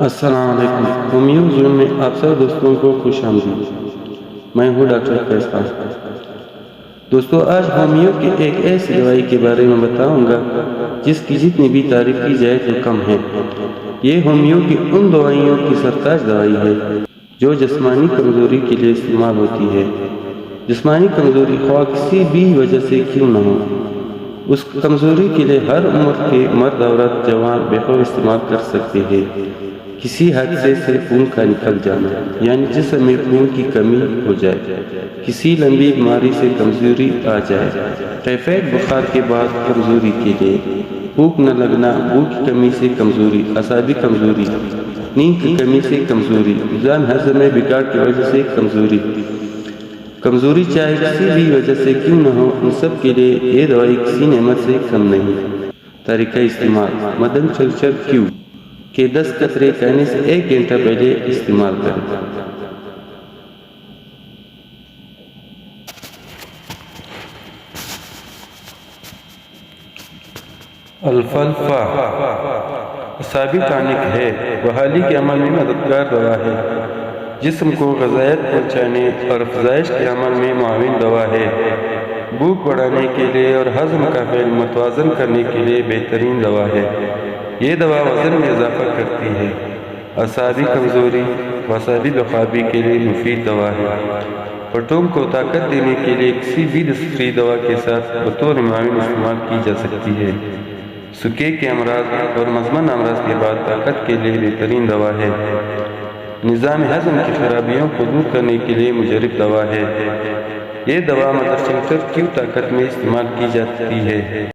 अस्सलाम वालेकुम। Homeo zone में आप सब दोस्तों को खुश आमदीद। मैं हूँ डॉक्टर फैज। दोस्तों, आज होमियो की एक ऐसी दवाई के बारे में बताऊंगा जिसकी जितनी भी तारीफ की जाए तो कम है। ये होमियो की उन दवाइयों की सरताज दवाई है जो जिस्मानी कमजोरी के लिए इस्तेमाल होती है। जिस्मानी कमजोरी ख्वाह किसी भी वजह से क्यों न हो, उस कमजोरी के लिए हर उम्र के मर्द औरत जवान बेखौफ इस्तेमाल कर सकते हैं। किसी हादसे से खून का निकल जाना यानी जिस्म में खून की कमी हो जाए, किसी लंबी बीमारी से कमजोरी आ जाए, टाइफाइड बुखार के बाद कमजोरी के लिए, भूख न लगना, भूख की कमी से कमजोरी, असाबी कमजोरी, नींद की कमी से कमजोरी, जान हजम में बिगाड़ की वजह से कमजोरी, कमजोरी चाहे किसी भी वजह से क्यों न हो, उन सब के लिए ये दवाई किसी नेमत से कम नहीं। तरीका इस्तेमाल: मदन चलचल क्यू के 10 कतरे कहने से 1 घंटा पहले इस्तेमाल करें। अल्फाल्फा असाबी टॉनिक है, बहाली के अमल में मददगार दवा है, जिस्म को ग़िज़ायत पहुँचाने और अफ़ज़ाइश के अमल में मुआविन दवा है, भूख बढ़ाने के लिए और हज़म का फ़ेल मुतवाज़न करने के लिए बेहतरीन दवा है। ये दवा वज़न में इजाफ़ा करती है। असाबी कमज़ोरी व असाबी बेख्वाबी के लिए मुफीद दवा है। पटों को ताकत देने के लिए किसी भी दूसरी दवा के साथ बतौर मुआविन इस्तेमाल की जा सकती है। सुके के अमराज और मज़मन अमराज के बाद ताकत के लिए बेहतरीन दवा है। निज़ाम हज़म की खराबियों को दूर करने के लिए मुजरिब दवा है। ये दवा मदर सेंटर की ताकत में इस्तेमाल की जाती है।